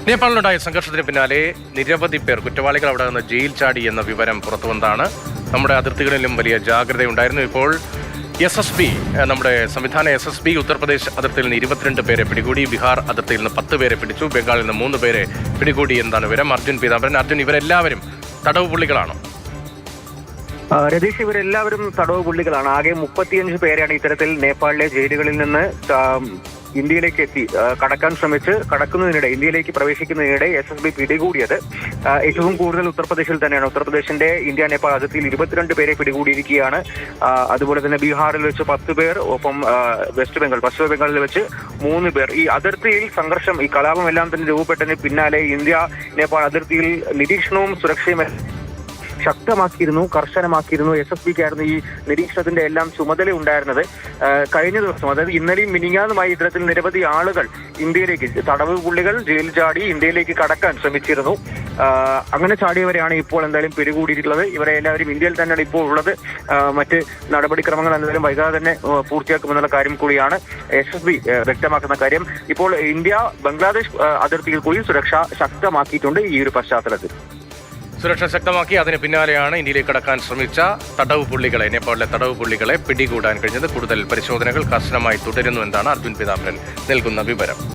നേപ്പാളിലുണ്ടായ സംഘർഷത്തിന് പിന്നാലെ നിരവധി പേർ കുറ്റവാളികൾ അവിടെ നിന്ന് ജയിൽ ചാടി എന്ന വിവരം പുറത്തുവന്നതാണ്. നമ്മുടെ അതിർത്തികളിലും വലിയ ജാഗ്രതയുണ്ടായിരുന്നു. ഇപ്പോൾ SSB, നമ്മുടെ സംവിധാന SSB ഉത്തർപ്രദേശ് അതിർത്തിയിൽ നിന്ന് 22 പേരെ പിടികൂടി. ബീഹാർ അതിർത്തിയിൽ നിന്ന് 10 പേരെ പിടിച്ചു. ബംഗാളിൽ നിന്ന് 3 പേരെ പിടികൂടി എന്നതാണ് വിവരം. അർജുൻ പീതാംബരൻ, ഇവരെല്ലാവരും തടവ് പുള്ളികളാണോ? രതീഷ്, ഇവരെല്ലാവരും തടവ് പുള്ളികളാണ്. ആകെ 35 പേരെയാണ് ഇത്തരത്തിൽ നേപ്പാളിലെ ജയിലുകളിൽ നിന്ന് ഇന്ത്യയിലേക്ക് എത്തി കടക്കുന്നതിനിടെ ഇന്ത്യയിലേക്ക് പ്രവേശിക്കുന്നതിനിടെ SSB പിടികൂടിയത്. ഏറ്റവും കൂടുതൽ ഉത്തർപ്രദേശിൽ തന്നെയാണ്. ഉത്തർപ്രദേശിന്റെ ഇന്ത്യ നേപ്പാൾ അതിർത്തിയിൽ 22 പേരെ പിടികൂടിയിരിക്കുകയാണ്. അതുപോലെ തന്നെ ബീഹാറിൽ വെച്ച് 10 പേർ, ഒപ്പം പശ്ചിമ ബംഗാളിൽ വെച്ച് 3 പേർ. ഈ അതിർത്തിയിൽ സംഘർഷം, ഈ കലാപം എല്ലാം തന്നെ രൂപപ്പെട്ടതിന് പിന്നാലെ ഇന്ത്യ നേപ്പാൾ അതിർത്തിയിൽ നിരീക്ഷണവും സുരക്ഷയും കർശനമാക്കിയിരുന്നു. SSBക്കായിരുന്നു ഈ നിരീക്ഷണത്തിന്റെ എല്ലാം ചുമതല ഉണ്ടായിരുന്നത്. കഴിഞ്ഞ ദിവസം, അതായത് ഇന്നലെയും മിനിങ്ങാന്നുമായി ഇത്തരത്തിൽ നിരവധി ആളുകൾ ഇന്ത്യയിലേക്ക്, തടവ് പുള്ളികൾ ജയിൽ ചാടി ഇന്ത്യയിലേക്ക് കടക്കാൻ ശ്രമിച്ചിരുന്നു. അങ്ങനെ ചാടിയവരെയാണ് ഇപ്പോൾ എന്തായാലും പിടികൂടിയിട്ടുള്ളത്. ഇവരെ എല്ലാവരും ഇന്ത്യയിൽ തന്നെയാണ് ഇപ്പോൾ ഉള്ളത്. മറ്റ് നടപടിക്രമങ്ങൾ എന്തായാലും വൈകാതെ തന്നെ പൂർത്തിയാക്കുമെന്നുള്ള കാര്യം കൂടിയാണ് SSB വ്യക്തമാക്കുന്ന കാര്യം. ഇപ്പോൾ ഇന്ത്യ ബംഗ്ലാദേശ് അതിർത്തിയിൽ കൂടി സുരക്ഷ ശക്തമാക്കിയിട്ടുണ്ട്. ഈ ഒരു പശ്ചാത്തലത്തിൽ സുരക്ഷ ശക്തമാക്കി. അതിന് പിന്നാലെയാണ് ഇന്ത്യയിലേക്ക് കടക്കാൻ ശ്രമിച്ച നേപ്പാളിലെ തടവ് പുള്ളികളെ പിടികൂടാൻ കഴിഞ്ഞത്. കൂടുതൽ പരിശോധനകൾ കർശനമായി തുടരുന്നു എന്നാണ് അർജുൻ പീതാംബരൻ നൽകുന്ന വിവരം.